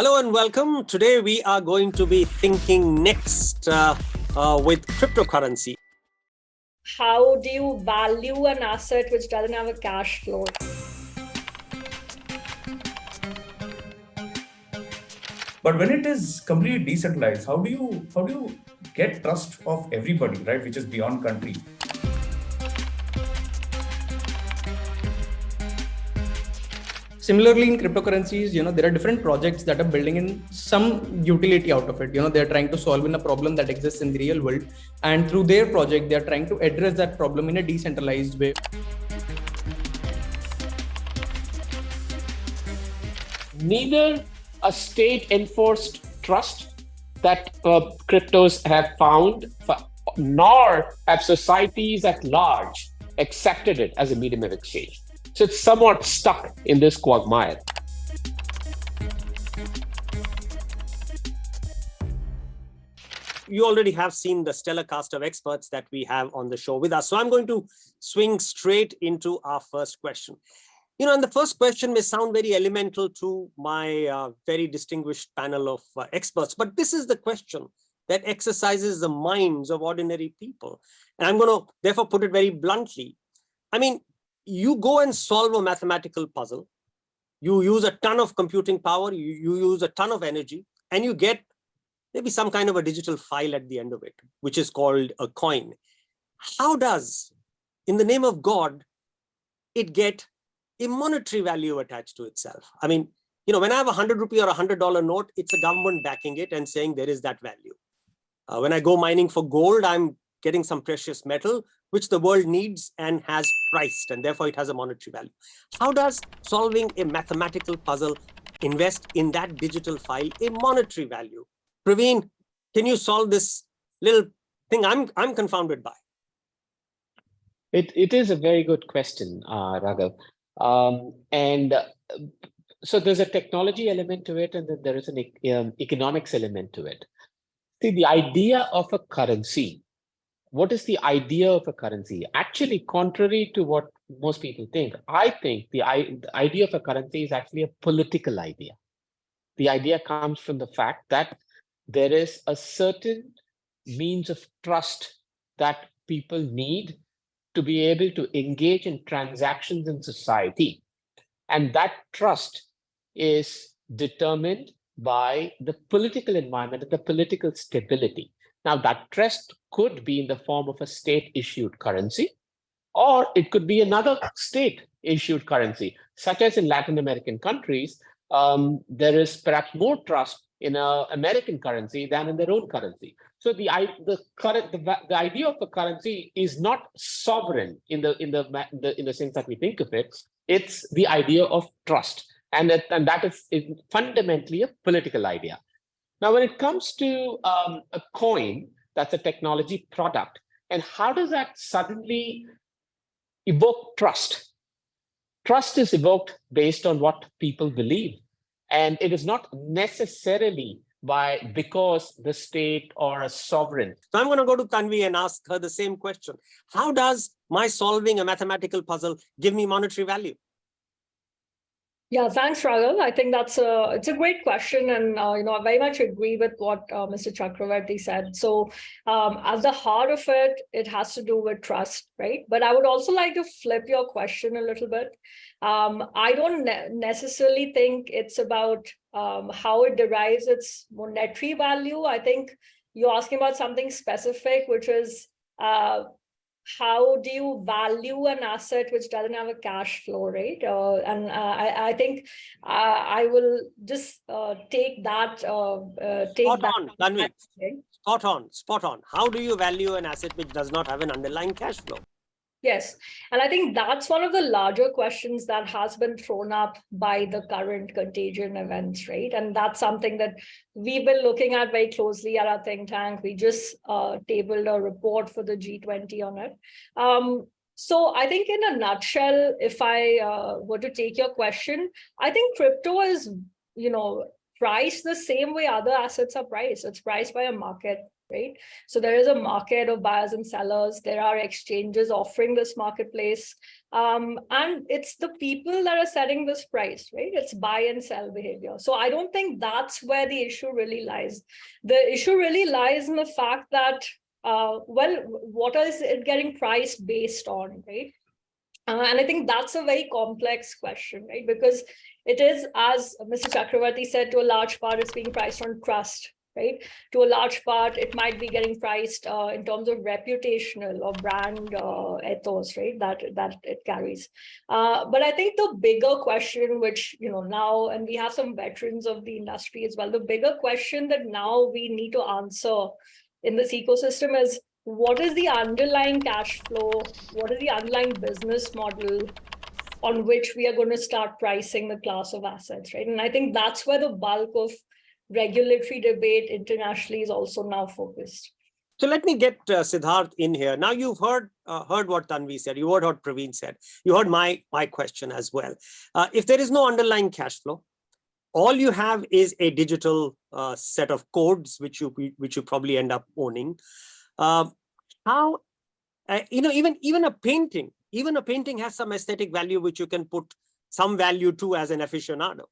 Hello and welcome. Today we are going to be thinking next with cryptocurrency. How do you value an asset which doesn't have a cash flow? But when it is completely decentralized, how do you get trust of everybody, right? Which is beyond country. Similarly, in cryptocurrencies, there are different projects that are building in some utility out of it. They're trying to solve in a problem that exists in the real world. And through their project, they're trying to address that problem in a decentralized way. Neither a state-enforced trust that cryptos have found, nor have societies at large accepted it as a medium of exchange. So it's somewhat stuck in this quagmire. You already have seen the stellar cast of experts that we have on the show with us. So I'm going to swing straight into our first question. And the first question may sound very elemental to my very distinguished panel of experts, but this is the question that exercises the minds of ordinary people. And I'm going to therefore put it very bluntly. You go and solve a mathematical puzzle. You use a ton of computing power, you use a ton of energy, and you get maybe some kind of a digital file at the end of it, which is called a coin. How does, in the name of God, it get a monetary value attached to itself? When I have 100 rupee or $100 note, it's a government backing it and saying there is that value. When I go mining for gold, I'm getting some precious metal, which the world needs and has priced, and therefore it has a monetary value. How does solving a mathematical puzzle invest in that digital file a monetary value? Praveen, can you solve this little thing I'm confounded by? It is a very good question, Raghav. So there's a technology element to it, and then there is an economics element to it. See, the idea of a currency. What is the idea of a currency? Actually, contrary to what most people think, I think the idea of a currency is actually a political idea. The idea comes from the fact that there is a certain means of trust that people need to be able to engage in transactions in society. And that trust is determined by the political environment and the political stability. Now, that trust could be in the form of a state-issued currency, or it could be another state-issued currency, such as in Latin American countries. There is perhaps more trust in an American currency than in their own currency. So the idea of a currency is not sovereign in the sense that we think of it. It's the idea of trust, and that is fundamentally a political idea. Now, when it comes to a coin, that's a technology product, and how does that suddenly evoke trust? Trust is evoked based on what people believe, and it is not necessarily because the state or a sovereign. So I'm going to go to Tanvi and ask her the same question. How does my solving a mathematical puzzle give me monetary value? Yeah, thanks, Raghav. I think it's a great question, and I very much agree with what Mr. Chakravarti said. So, at the heart of it, it has to do with trust, right? But I would also like to flip your question a little bit. I don't necessarily think it's about how it derives its monetary value. I think you're asking about something specific, which is how do you value an asset which doesn't have a cash flow, right? I think I will just take that. Spot on, Tanvi. Spot on. How do you value an asset which does not have an underlying cash flow? Yes. And I think that's one of the larger questions that has been thrown up by the current contagion events, right? And that's something that we've been looking at very closely at our think tank. We just tabled a report for the G20 on it. So I think in a nutshell, if I were to take your question, I think crypto is, priced the same way other assets are priced. It's priced by a market. right? So there is a market of buyers and sellers. There are exchanges offering this marketplace. And it's the people that are setting this price, right? It's buy and sell behavior. So I don't think that's where the issue really lies. The issue really lies in the fact that, what is it getting priced based on, right? And I think that's a very complex question, right? Because it is, as Mr. Chakravarti said, to a large part, it's being priced on trust, right? To a large part, it might be getting priced in terms of reputational or brand ethos, right? That it carries. But I think the bigger question, which, now, and we have some veterans of the industry as well, the bigger question that now we need to answer in this ecosystem is, what is the underlying cash flow? What is the underlying business model on which we are going to start pricing the class of assets, right? And I think that's where the bulk of regulatory debate internationally is also now focused. So let me get Siddharth in here. Now you've heard what Tanvi said. You heard what Praveen said. You heard my question as well. If there is no underlying cash flow, all you have is a digital set of codes which you probably end up owning. Even a painting has some aesthetic value which you can put some value to as an aficionado.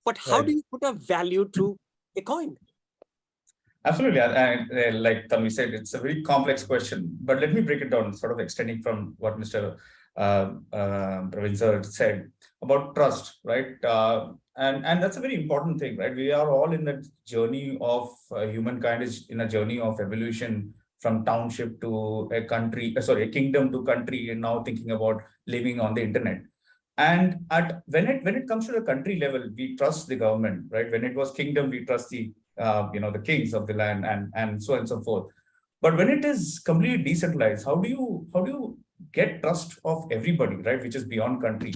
But how do you put a value to a coin? Absolutely. And like Tanvi said, it's a very complex question, but let me break it down, sort of extending from what Mr. Praveen said about trust, right? And that's a very important thing, right? We are all in that journey of humankind is in a journey of evolution from township to a kingdom to country, and now thinking about living on the internet. And when it comes to the country level, we trust the government, right? When it was kingdom, we trust the kings of the land and so on and so forth. But when it is completely decentralized, how do you get trust of everybody, right? Which is beyond country.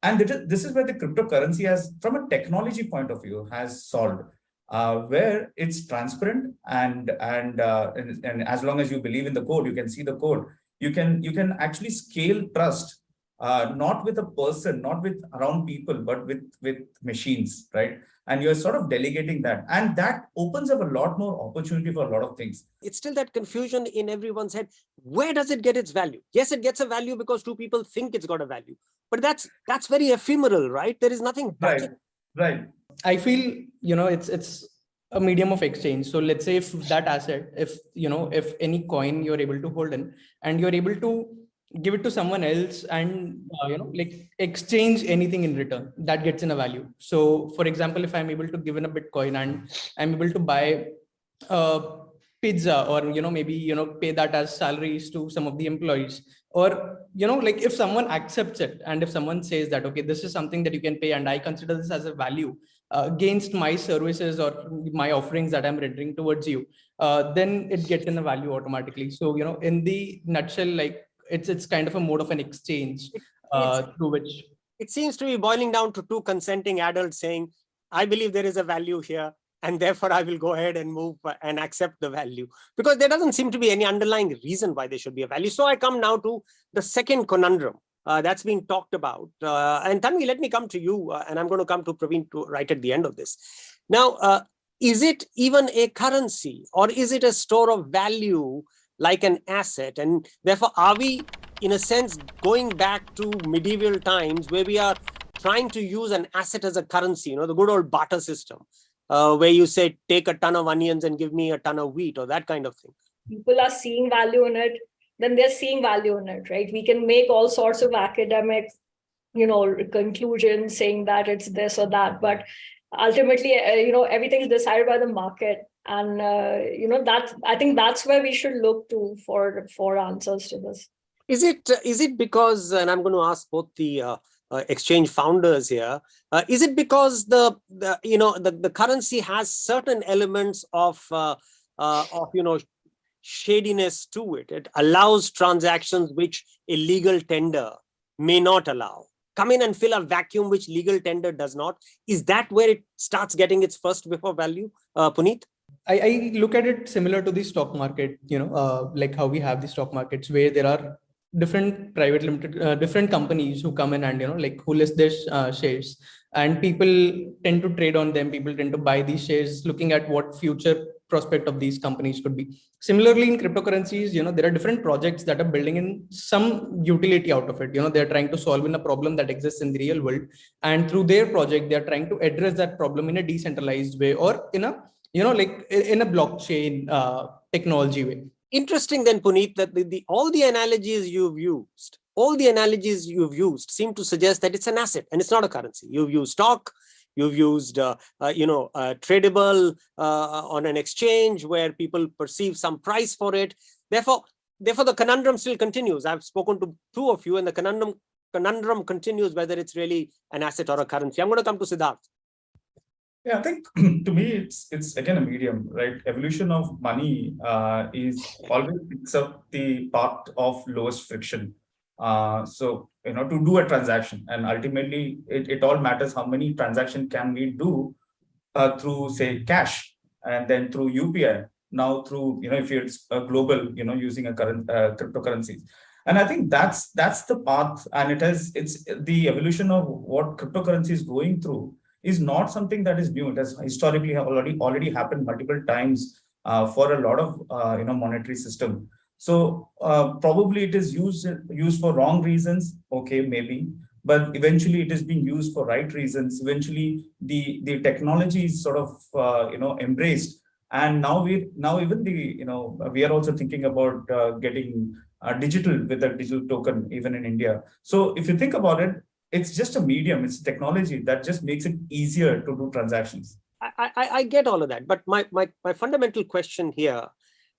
And this is where the cryptocurrency has, from a technology point of view, has solved. Where it's transparent and as long as you believe in the code, you can see the code. You can actually scale trust, not with a person, not with around people, but with machines, right? And you're sort of delegating that, and that opens up a lot more opportunity for a lot of things. It's still that confusion in everyone's head. Where does it get its value? Yes, it gets a value because two people think it's got a value, but that's very ephemeral, right? There is nothing. Right. I feel, it's a medium of exchange. So let's say if that asset, if any coin you're able to hold in and you're able to give it to someone else and, exchange anything in return, that gets in a value. So for example, if I'm able to give in a Bitcoin and I'm able to buy pizza or, pay that as salaries to some of the employees, or, if someone accepts it and if someone says that, okay, this is something that you can pay and I consider this as a value against my services or my offerings that I'm rendering towards you, then it gets in a value automatically. So, in the nutshell, it's kind of a mode of an exchange through which it seems to be boiling down to two consenting adults saying, I believe there is a value here, and therefore I will go ahead and move and accept the value, because there doesn't seem to be any underlying reason why there should be a value. So I come now to the second conundrum that's being talked about. And Tanvi, let me come to you, and I'm going to come to Praveen right at the end of this. Now, is it even a currency, or is it a store of value like an asset? And therefore, are we, in a sense, going back to medieval times where we are trying to use an asset as a currency, the good old barter system, where you say, take a ton of onions and give me a ton of wheat, or that kind of thing? People are seeing value in it, then they're seeing value in it, right? We can make all sorts of academic, conclusions saying that it's this or that, but ultimately, everything is decided by the market. And, I think that's where we should look to for answers to this. Is it because, and I'm going to ask both the exchange founders here, is it because the currency has certain elements of shadiness to it? It allows transactions which a legal tender may not allow. Come in and fill a vacuum which legal tender does not. Is that where it starts getting its first whiff of value, Puneet? I look at it similar to the stock market, like how we have the stock markets where there are different private limited, different companies who come in and, who list their shares, and people tend to trade on them. People tend to buy these shares looking at what future prospect of these companies could be. Similarly, in cryptocurrencies, there are different projects that are building in some utility out of it. They're trying to solve in a problem that exists in the real world, and through their project, they're trying to address that problem in a decentralized way, or in a like in a blockchain technology way. Interesting then, Puneet, that all the analogies you've used seem to suggest that it's an asset and it's not a currency. You've used stock, you've used tradable on an exchange where people perceive some price for it. Therefore, the conundrum still continues. I've spoken to two of you, and the conundrum continues whether it's really an asset or a currency. I'm going to come to Siddharth. Yeah, I think to me, it's again a medium, right? Evolution of money is always picks up the path of lowest friction. So, to do a transaction, and ultimately it all matters how many transactions can we do through, say, cash, and then through UPI, now through, if it's a global, using a current cryptocurrencies. And I think that's the path, and it's the evolution of what cryptocurrency is going through is not something that is new. It has historically already happened multiple times for a lot of monetary system. So probably it is used for wrong reasons. Okay, maybe, but eventually it is being used for right reasons. Eventually, the technology is sort of embraced, and now even we are also thinking about getting digital with a digital token even in India. So if you think about it, it's just a medium, it's technology that just makes it easier to do transactions. I get all of that, but my fundamental question here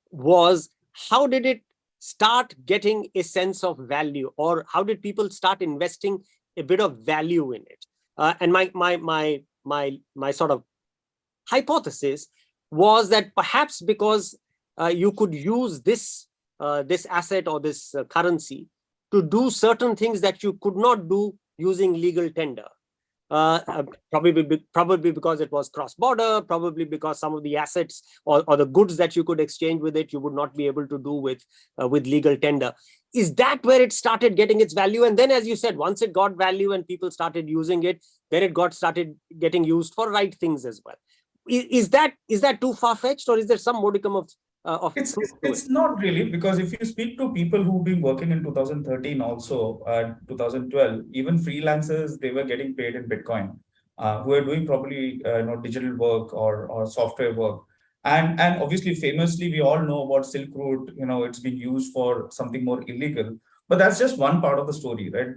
was, how did it start getting a sense of value, or how did people start investing a bit of value in it? And my sort of hypothesis was that perhaps because you could use this asset or this currency to do certain things that you could not do using legal tender, probably because it was cross-border, probably because some of the assets or the goods that you could exchange with it, you would not be able to do with legal tender. Is that where it started getting its value? And then, as you said, once it got value and people started using it, then it started getting used for right things as well. Is that too far-fetched, or is there some modicum of it's not really, because if you speak to people who've been working in 2013 also 2012, even freelancers, they were getting paid in Bitcoin, who are doing probably digital work or software work, and obviously famously we all know about Silk Route. It's been used for something more illegal, but that's just one part of the story, right?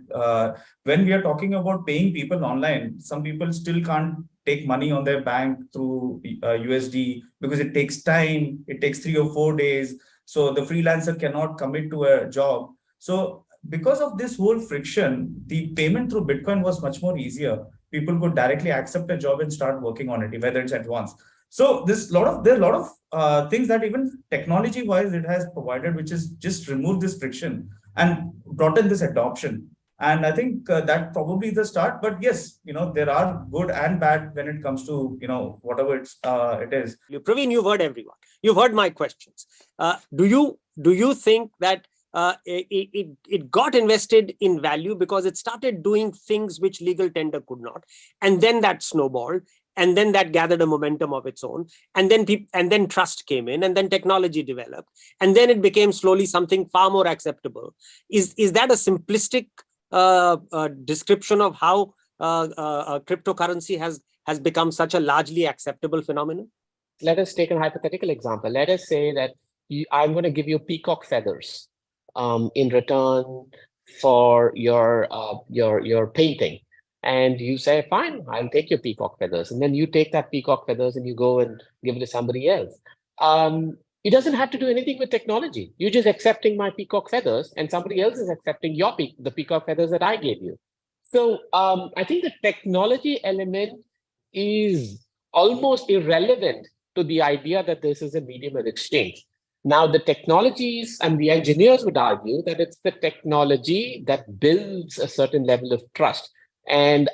When we are talking about paying people online, some people still can't take money on their bank through USD because it takes time. It takes 3 or 4 days. So the freelancer cannot commit to a job. So because of this whole friction, the payment through Bitcoin was much more easier. People could directly accept a job and start working on it, whether it's at once. So there are a lot of things that even technology-wise it has provided, which is just remove this friction and brought in this adoption. And I think that probably the start. But yes, there are good and bad when it comes to whatever it is. Praveen, you've heard everyone. You've heard my questions. Do you think that it got invested in value because it started doing things which legal tender could not, and then that snowballed, and then that gathered a momentum of its own, and then trust came in, and then technology developed, and then it became slowly something far more acceptable? Is that a simplistic description of how cryptocurrency has become such a largely acceptable phenomenon? Let us take a hypothetical example. Let us say that I'm going to give you peacock feathers in return for your painting. And you say, fine, I'll take your peacock feathers. And then you take that peacock feathers and you go and give it to somebody else. It doesn't have to do anything with technology. You're just accepting my peacock feathers, and somebody else is accepting the peacock feathers that I gave you. So I think the technology element is almost irrelevant to the idea that this is a medium of exchange. Now, the technologies and the engineers would argue that it's the technology that builds a certain level of trust. And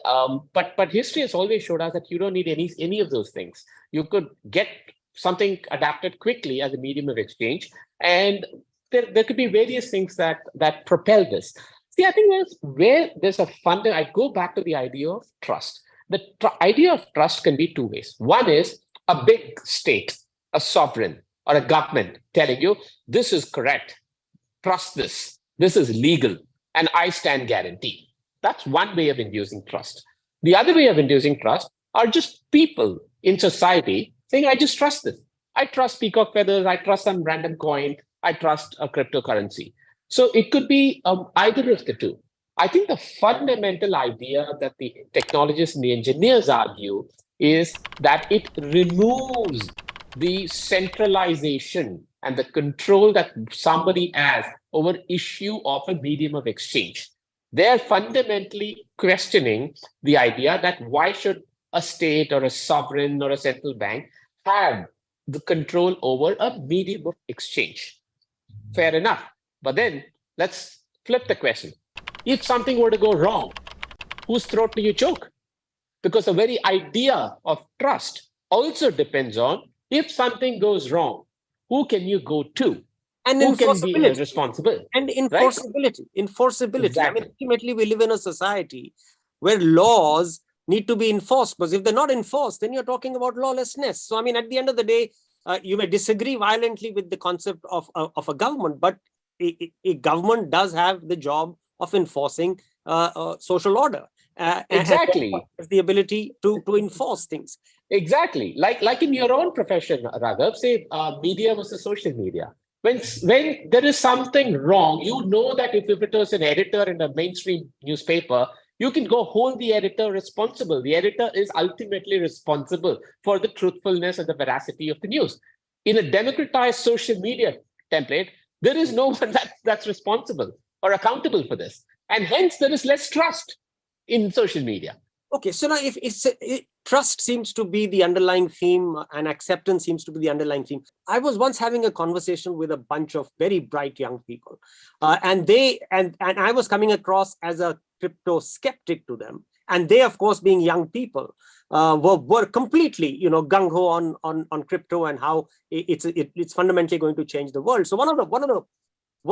but history has always showed us that you don't need any of those things. You could get something adapted quickly as a medium of exchange, and there could be various things that propel this. See, I think there's a I go back to the idea of trust. The idea of trust can be two ways. One is a big state, a sovereign or a government telling you, this is correct, trust this, this is legal, and I stand guarantee. That's one way of inducing trust. The other way of inducing trust are just people in society saying, I just trust this. I trust peacock feathers, I trust some random coin, I trust a cryptocurrency. So it could be either of the two. I think the fundamental idea that the technologists and the engineers argue is that it removes the centralization and the control that somebody has over issue of a medium of exchange. They're fundamentally questioning the idea that why should a state or a sovereign or a central bank have the control over a medium of exchange? Fair enough. But then let's flip the question. If something were to go wrong, whose throat do you choke? Because the very idea of trust also depends on if something goes wrong, who can you go to? And who can be enforceability. Responsible? And enforceability. Right? Enforceability. Exactly. I mean, ultimately, we live in a society where laws need to be enforced, because if they're not enforced, then you're talking about lawlessness. So, I mean, at the end of the day, you may disagree violently with the concept of a government, but a government does have the job of enforcing social order. Exactly. And the ability to enforce things. Exactly. Like in your own profession, Raghav, say media versus social media. When there is something wrong, you know that if it was an editor in a mainstream newspaper, you can go hold the editor responsible. The editor is ultimately responsible for the truthfulness and the veracity of the news. In a democratized social media template, there is no one that's responsible or accountable for this. And hence, there is less trust in social media. Okay, so now if trust seems to be the underlying theme and acceptance seems to be the underlying theme. I was once having a conversation with a bunch of very bright young people, and I was coming across as a crypto skeptic to them, and they, of course, being young people, were completely, gung-ho on crypto and how it's fundamentally going to change the world. So one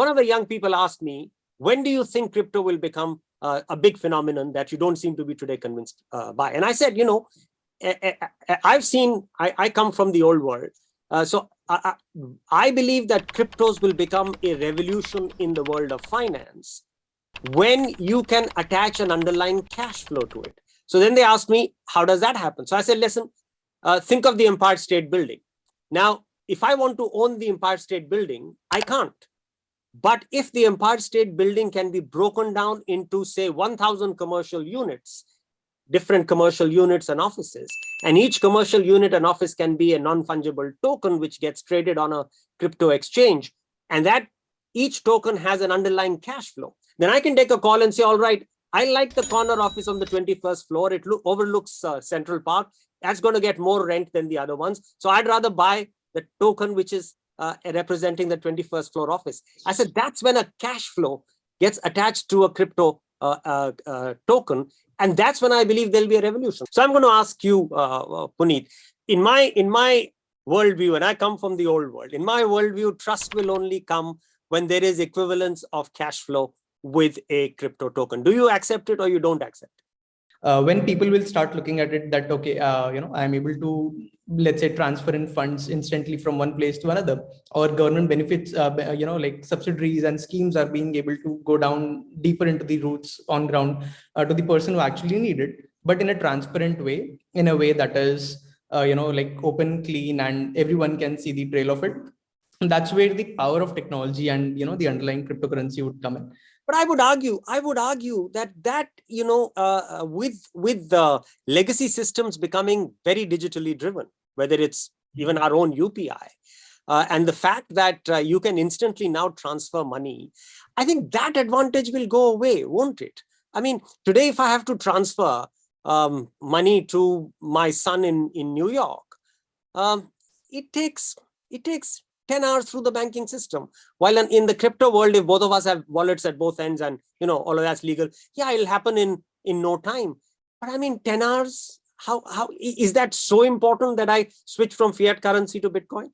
of the young people asked me, when do you think crypto will become a big phenomenon that you don't seem to be today convinced by? And I said, I come from the old world. So I believe that cryptos will become a revolution in the world of finance when you can attach an underlying cash flow to it. So then they asked me, how does that happen? So I said, listen, think of the Empire State Building. Now, if I want to own the Empire State Building, I can't. But if the Empire State Building can be broken down into, say, 1,000 commercial units, different commercial units and offices, and each commercial unit and office can be a non-fungible token which gets traded on a crypto exchange, and that each token has an underlying cash flow, then I can take a call and say, all right, I like the corner office on the 21st floor. It overlooks Central Park. That's going to get more rent than the other ones. So I'd rather buy the token which is representing the 21st floor office. I said, that's when a cash flow gets attached to a crypto token. And that's when I believe there'll be a revolution. So I'm going to ask you, Puneet, in my worldview, and I come from the old world, in my worldview, trust will only come when there is equivalence of cash flow with a crypto token. Do you accept it or you don't accept it? When people will start looking at it that, okay, I'm able to, let's say, transfer in funds instantly from one place to another, or government benefits, like subsidiaries and schemes are being able to go down deeper into the roots on ground to the person who actually need it, but in a transparent way, in a way that is, like open, clean, and everyone can see the trail of it. And that's where the power of technology and, the underlying cryptocurrency would come in. But I would argue that with the legacy systems becoming very digitally driven, whether it's even our own UPI, and the fact that you can instantly now transfer money, I think that advantage will go away, won't it? I mean, today, if I have to transfer money to my son in New York, it takes 10 hours through the banking system. While in the crypto world, if both of us have wallets at both ends and all of that's legal, yeah, it'll happen in no time. But I mean, 10 hours, how is that so important that I switch from fiat currency to Bitcoin?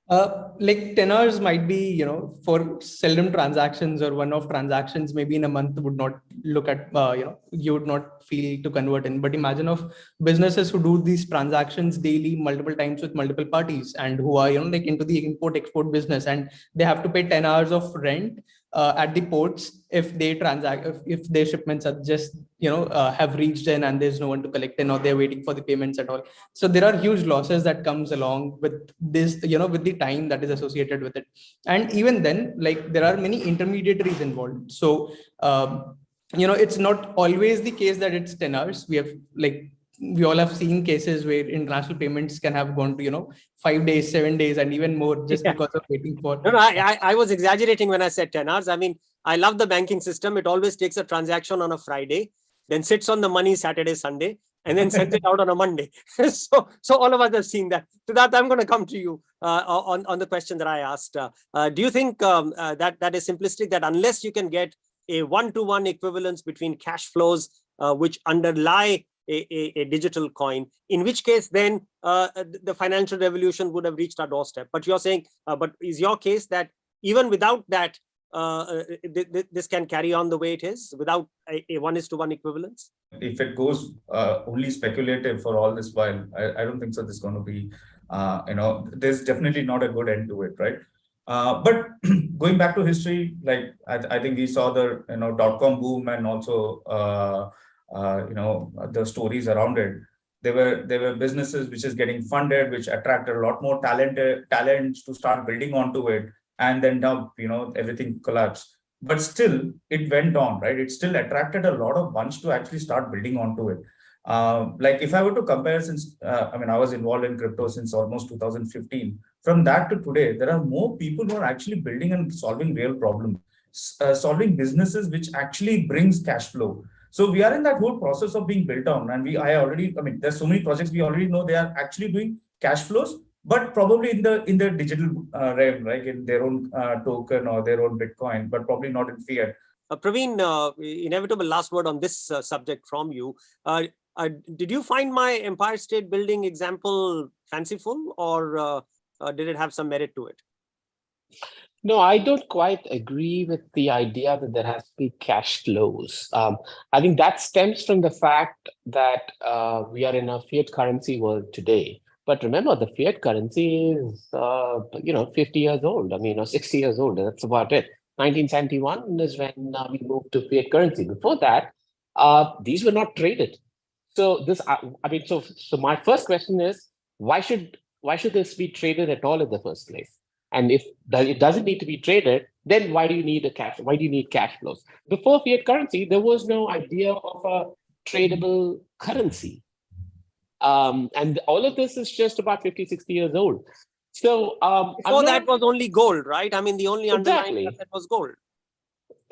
Like tenors might be, for seldom transactions or one-off transactions, maybe in a month would not look at, you would not feel to convert in. But imagine of businesses who do these transactions daily, multiple times with multiple parties, and who are, like into the import-export business, and they have to pay 10 hours of rent at the ports if they transact, if their shipments are just, have reached in and there's no one to collect in, or they're waiting for the payments at all. So there are huge losses that comes along with this, with the time that is associated with it. And even then, like, there are many intermediaries involved. So it's not always the case that it's 10 hours. We all have seen cases where international payments can have gone to 5 days, 7 days, and even more, just because of waiting for. No, I was exaggerating when I said 10 hours. I mean, I love the banking system. It always takes a transaction on a Friday, then sits on the money Saturday, Sunday, and then sends it out on a Monday. So all of us have seen that. So that I'm going to come to you on the question that I asked. Do you think that is simplistic, that unless you can get a one-to-one equivalence between cash flows which underlie a digital coin, in which case then the financial revolution would have reached our doorstep? But you're saying, but is your case that even without that, this can carry on the way it is without a one-to-one equivalence? If it goes only speculative for all this while, I don't think so. There's going to be, there's definitely not a good end to it, right? But going back to history, like I think we saw the .com boom, and also the stories around it. There were businesses which is getting funded, which attracted a lot more talents to start building onto it, and then now everything collapsed. But still, it went on, right? It still attracted a lot of bunch to actually start building onto it. Like if I were to compare, since I was involved in crypto since almost 2015. From that to today, there are more people who are actually building and solving real problems, solving businesses which actually brings cash flow. So we are in that whole process of being built on, and there's so many projects we already know they are actually doing cash flows, but probably in the digital realm, like in their own token or their own Bitcoin, but probably not in fiat. Praveen, inevitable last word on this subject from you. Did you find my Empire State Building example fanciful, or did it have some merit to it? No, I don't quite agree with the idea that there has to be cash flows. I think that stems from the fact that we are in a fiat currency world today. But remember, the fiat currency is, 50 years old. 60 years old. That's about it. 1971 is when we moved to fiat currency. Before that, these were not traded. So so my first question is, why should this be traded at all in the first place? And if it doesn't need to be traded, then why do you need Why do you need cash flows? Before fiat currency, there was no idea of a tradable currency. And all of this is just about 50, 60 years old. So before that was only gold, right? The only underlying asset was gold.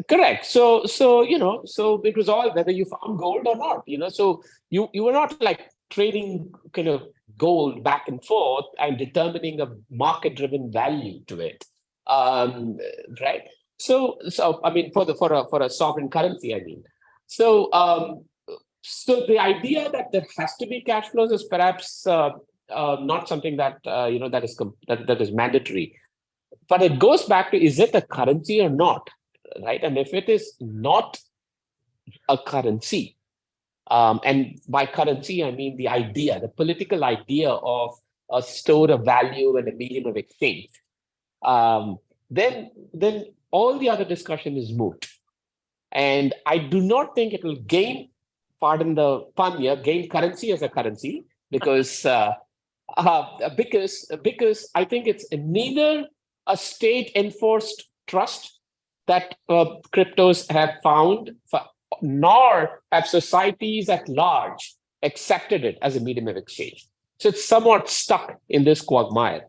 Correct. So it was all whether you found gold or not. So you were not like trading kind of gold back and forth and determining a market-driven value to it, right? So for a sovereign currency, So the idea that there has to be cash flows is perhaps not something that that is mandatory. But it goes back to, is it a currency or not, right? And if it is not a currency, and by currency, I mean the political idea of a store of value and a medium of exchange, then all the other discussion is moot. And I do not think it will gain, pardon the pun here, gain currency as a currency, because I think it's neither a state-enforced trust that cryptos have found, nor have societies at large accepted it as a medium of exchange. So it's somewhat stuck in this quagmire.